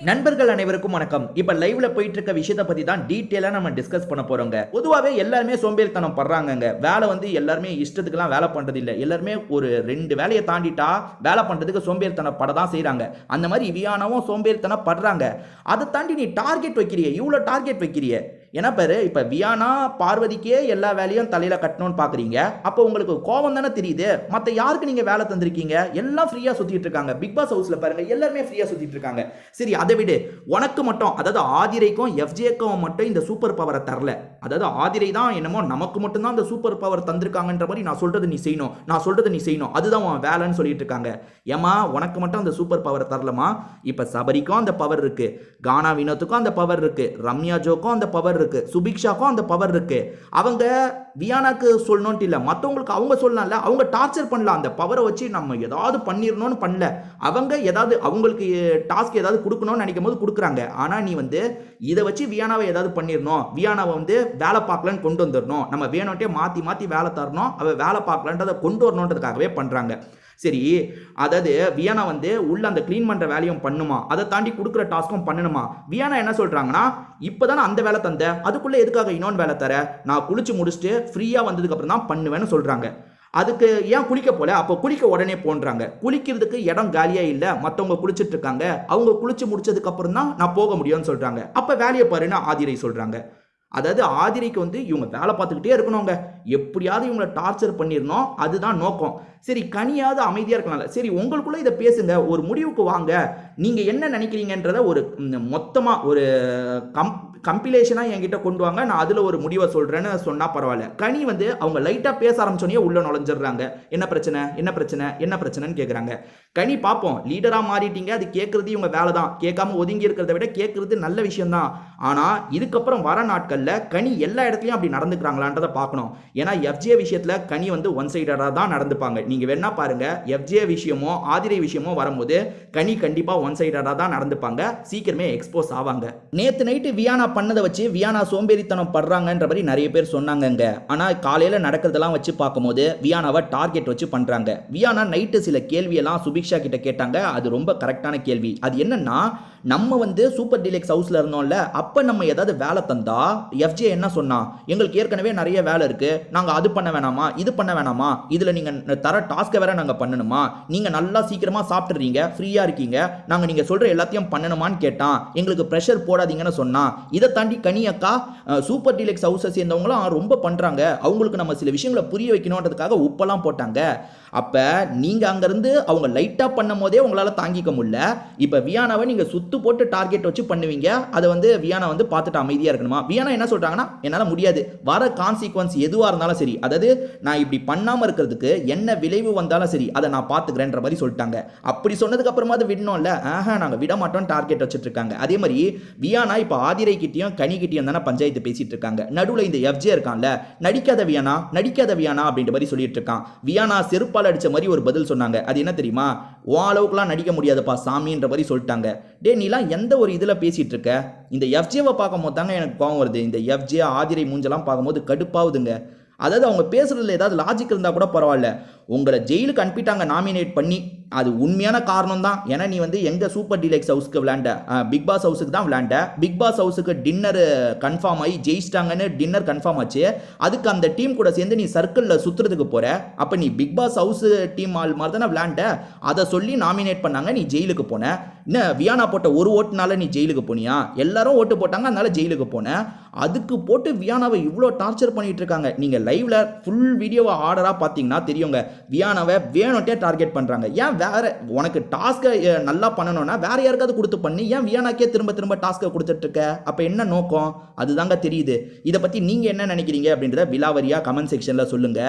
நண்பர்கள் அனைவருக்கும் வணக்கம். இப்ப லைவ்ல போயிட்டு இருக்க விஷயத்தை பத்தி தான் டீடைலா நம்ம டிஸ்கஸ் பண்ண போறோங்க. பொதுவாவே எல்லாருமே சோம்பேறித்தனம் பண்றாங்கங்க. வேலை வந்து எல்லாருமே இஷ்டத்துக்குலாம் வேலை பண்றது இல்ல. எல்லாருமே ஒரு 2 வேலையை தாண்டிட்டா வேலை பண்றதுக்கு சோம்பேறித்தனம் பட தான் செய்றாங்க. அந்த மாதிரி வியானாவும் சோம்பேறித்தனம் படுறாங்க. அதை தாண்டி நீ டார்கெட் வைக்கிறிய, இவ்வளவு டார்கெட் வைக்கிறிய. ஏன்னா பாரு, இப்ப வியானா பார்வதிக்கே எல்லா வேலையும் தலையில கட்டணும்னு பாக்குறீங்க. அப்ப உங்களுக்கு கோபம் தானே தெரியுது. மத்த யாருக்கு நீங்க வேலை தந்திருக்கீங்க? எல்லாம் ஃப்ரீயா சுத்திட்டு இருக்காங்க. பிக் பாஸ் ஹவுஸ்ல பாருங்க, எல்லாருமே ஃப்ரீயா சுத்திட்டு இருக்காங்க. சரி, அதை விடு. உனக்கு மட்டும், அதாவது ஆதிரைக்கும் எஃப்ஜேக்கும் மட்டும் இந்த சூப்பர் பவரை தரல. அதாவது ஆதிரை தான் என்னமோ நமக்கு மட்டும் தான் இந்த சூப்பர் பவர் தந்திருக்காங்கன்ற மாதிரி நான் சொல்றது நீ செய்யணும், நான் சொல்றது நீ செய்யணும், அதுதான் உன் வேலைன்னு சொல்லிட்டு இருக்காங்க. ஏமா உனக்கு மட்டும் அந்த சூப்பர் பவரை தரலமா? இப்ப சபரிக்கும் அந்த பவர் இருக்கு, கானா வினோத்துக்கும் அந்த பவர் இருக்கு, ரம்யா ஜோக்கும் அந்த பவர் இருக்கு, சுபிக்ஷாக்கும் அந்த பவர் இருக்கு. அவங்க வியானாக்கு சொல்லணும்னு இல்ல, மற்றவங்களுக்கு அவங்க சொல்லலாம்ல, அவங்க டார்ச்சர் பண்ணலாம். அந்த பவரை வச்சு நம்ம ஏதாவது பண்ணிடணும்னு பண்ணல. அவங்க ஏதாவது அவங்களுக்கு டாஸ்க் ஏதாவது கொடுக்கணும்னு நினைக்கும் போது கொடுக்குறாங்க. ஆனா நீ வந்து இதை வச்சு வியானாவை ஏதாவது பண்ணிடணும், வியானாவை வந்து வேலை பார்க்கலன்னு கொண்டு வந்துடணும், நம்ம வேணும்ட்டே மாத்தி மாத்தி வேலை தரணும், அவ வேலை பார்க்கலன்றதை கொண்டு வரணுன்றதுக்காகவே பண்றாங்க. சரி, அதாவது வியானா வந்து உள்ள அந்த கிளீன் பண்ற வேலையும் பண்ணுமா, அதை தாண்டி கொடுக்குற டாஸ்க்கும் பண்ணணுமா? வியானா என்ன சொல்றாங்கன்னா, இப்பதானே அந்த வேலை தந்த, அதுக்குள்ள எதுக்காக இன்னொன்று வேலை தர? நான் குளிச்சு முடிச்சுட்டு ஃப்ரீயா வந்ததுக்கு அப்புறம் தான் பண்ணுவேன்னு சொல்றாங்க. அதுக்கு ஏன் குளிக்க போல? அப்போ குளிக்க உடனே போன்றாங்க. குளிக்கிறதுக்கு இடம் காலியா இல்ல, மற்றவங்க குளிச்சுட்டு இருக்காங்க, அவங்க குளிச்சு முடிச்சதுக்கு அப்புறம் தான் நான் போக முடியும்னு சொல்றாங்க. அப்ப வேலையை பாருன்னு ஆதிரை சொல்றாங்க. அதாவது ஆதிரைக்கு வந்து இவங்க வேலை பார்த்துக்கிட்டே இருக்கணுங்க, எப்படியாவது இவங்களை டார்ச்சர் பண்ணிடணும், அதுதான் நோக்கம். சரி, கனியாவது அமைதியா இருக்கலாம்ல. சரி, உங்களுக்குள்ள இதை பேசுங்க, ஒரு முடிவுக்கு வாங்க, நீங்க என்ன நினைக்கிறீங்கன்றத ஒரு மொத்தமா ஒரு கம்பிலேஷனா என்கிட்ட கொண்டு வாங்க, நான் அதுல ஒரு முடிவை சொல்றேன்னு சொன்னா பரவாயில்ல. கனி வந்து அவங்க லைட்டா பேச ஆரம்பிச்சோன்னே உள்ள நுழைஞ்சிடுறாங்க. என்ன பிரச்சனை, என்ன பிரச்சனை, என்ன பிரச்சனைன்னு கேட்குறாங்க. கனி பார்ப்போம், லீடரா மாறிட்டீங்க, அது கேட்கறது இவங்க வேலை தான், கேட்காம ஒதுங்கி இருக்கிறத விட கேட்கறது நல்ல விஷயம் தான். ஆனா இதுக்கப்புறம் வர நாட்கள்ல கனி எல்லா இடத்துலயும் அப்படி நடந்துக்கிறாங்களான்றதை பார்க்கணும். ஏன்னா எஃப்ஜே விஷயத்துல கனி வந்து ஒன் சைடடா தான் நடந்துப்பாங்க. நீங்க வேணா பாருங்க, எஃப்ஜே விஷயமோ ஆதிரை விஷயமோ வரும்போது கனி கண்டிப்பா ஒன் சைடடா தான் நடந்துப்பாங்க, சீக்கிரமே எக்ஸ்போஸ் ஆவாங்க. நேத்து நைட்டு வியானா பண்ணதை வச்சு வியானா சோம்பேறித்தனம் படுறாங்கன்ற மாதிரி நிறைய பேர் சொன்னாங்க. ஆனா காலையில நடக்கிறதெல்லாம் வச்சு பார்க்கும்போது வியானாவை டார்கெட் வச்சு பண்றாங்க. வியானா நைட்டு சில கேள்வியெல்லாம் சுபிக்ஷா கிட்ட கேட்டாங்க. அது ரொம்ப கரெக்டான கேள்வி. அது என்னன்னா, நம்ம வந்து சூப்பர் டீலக்ஸ் ஹவுஸ்ல இருந்தோம்ல, அப்ப நம்ம ஏதாவது வேலை தந்தா எஃப்ஜே என்ன சொன்னா, எங்களுக்கு ஏற்கனவே நிறைய வேலை இருக்கு, நாங்க அது பண்ண வேணாமா, இது பண்ண வேணாமா, இதுல நீங்க தர டாஸ்க வேற நாங்க பண்ணணுமா, நீங்க நல்லா சீக்கிரமா சாப்பிட்டுறீங்க, ஃப்ரீயா இருக்கீங்க, நாங்க நீங்க சொல்ற எல்லாத்தையும் பண்ணணுமான்னு கேட்டான். எங்களுக்கு பிரஷர் போடாதீங்கன்னு சொன்னா. இதை தாண்டி கனி அக்கா சூப்பர் டீலக்ஸ் ஹவுஸை சேர்ந்தவங்களும் ரொம்ப பண்றாங்க, அவங்களுக்கு நம்ம சில விஷயங்களை புரிய வைக்கணும்ன்றதுக்காக உப்பெல்லாம் போட்டாங்க. அப்ப நீங்க அங்கிருந்து அவங்க லைட்டா பண்ணும் போதே உங்களால தாங்கிக்க முடியல, இப்ப வியானாவை நீங்க சுத்து போட்டு டார்கெட் வச்சு பண்ணுவீங்க. அதை வந்து வியானா வந்து பார்த்துட்டு அமைதியா இருக்கணுமா? வியானா என்ன சொல்றாங்கன்னா, என்னால முடியாது, வர கான்சிக்வன்ஸ் எதுவா இருந்தாலும் சரி, அதாவது நான் இப்படி பண்ணாம இருக்கிறதுக்கு என்ன விளைவு வந்தாலும் சரி, அதை நான் பார்த்துக்கிறேன்ற மாதிரி சொல்லிட்டாங்க. அப்படி சொன்னதுக்கு அப்புறமா அது விடணும்ல, நாங்க விட மாட்டோம் டார்கெட் வச்சுட்டு இருக்காங்க. அதே மாதிரி வியானா இப்ப ஆதிரை கிட்டயும் கனி கிட்டயும் தானே பஞ்சாயத்து பேசிட்டு இருக்காங்க. நடுவுல இந்த எஃப்ஜே இருக்கான்ல, நடிக்காத வியானா, நடிக்காத வியானா அப்படின்ற மாதிரி சொல்லிட்டு இருக்கான். வியானா செருப்பால் அடிச்ச மாதிரி ஒரு பதில் சொன்னாங்க. அது என்ன தெரியுமா? உன் அளவுக்குலாம் நடிக்க முடியாதுப்பா சாமின்ற மாதிரி சொல்லிட்டாங்க. டே, நீலாம் எந்த ஒரு இதுல பேசிட்டு இருக்க? இந்த எஃப்ஜேவை பார்க்கும் போது தாங்க எனக்கு கோவம் வருது. இந்த எஃப்ஜே ஆதிரை மூஞ்செல்லாம் பார்க்கும்போது கடுப்பாகுதுங்க. அதாவது அவங்க பேசுறதுல ஏதாவது லாஜிக் இருந்தா கூட பரவாயில்ல, உங்களை ஜெயிலுக்கு அனுப்பிட்டாங்க நாமினேட் பண்ணி, அது உண்மையான காரணம் தான். ஏன்னா நீ வந்து எங்க சூப்பர் டீலக்ஸ் ஹவுஸ்க்கு விளையாண்ட, பிக் பாஸ் ஹவுஸுக்கு தான் விளையாண்ட. பிக் பாஸ் ஹவுஸுக்கு டின்னர் கன்ஃபார்ம் ஆகி ஜெயிச்சிட்டாங்கன்னு டின்னர் கன்ஃபார்ம் ஆச்சு. அதுக்கு அந்த டீம் கூட சேர்ந்து நீ சர்க்கிளில் சுத்துறதுக்கு போற. அப்ப நீ பிக் பாஸ் ஹவுஸ் டீம் ஆள் மாதிரி தானே விளையாண்ட. அதை சொல்லி நாமினேட் பண்ணாங்க, நீ ஜெயிலுக்கு போன. என்ன வியானா போட்ட ஒரு ஓட்டுனால நீ ஜெயிலுக்கு போனியா? எல்லாரும் ஓட்டு போட்டாங்க, அதனால ஜெயிலுக்கு போன. அதுக்கு போட்டு வியானாவை இவ்வளோ டார்ச்சர் பண்ணிட்டு இருக்காங்க. நீங்க லைவ்ல ஃபுல் வீடியோவை ஆர்டரா பார்த்தீங்கன்னா தெரியுங்க, வியானாவை வேணும்ட்டே டார்கெட் பண்றாங்க. ஏன் வேற உனக்கு டாஸ்கை நல்லா பண்ணணும்னா வேற யாருக்காவது கொடுத்து பண்ணி, ஏன் வியானாக்கே திரும்ப திரும்ப டாஸ்கை கொடுத்துட்டு இருக்க? அப்ப என்ன நோக்கம்? அதுதாங்க தெரியுது. இதை பத்தி நீங்க என்ன நினைக்கிறீங்க அப்படின்றத விலாவரியா கமெண்ட் செக்ஷன்ல சொல்லுங்க.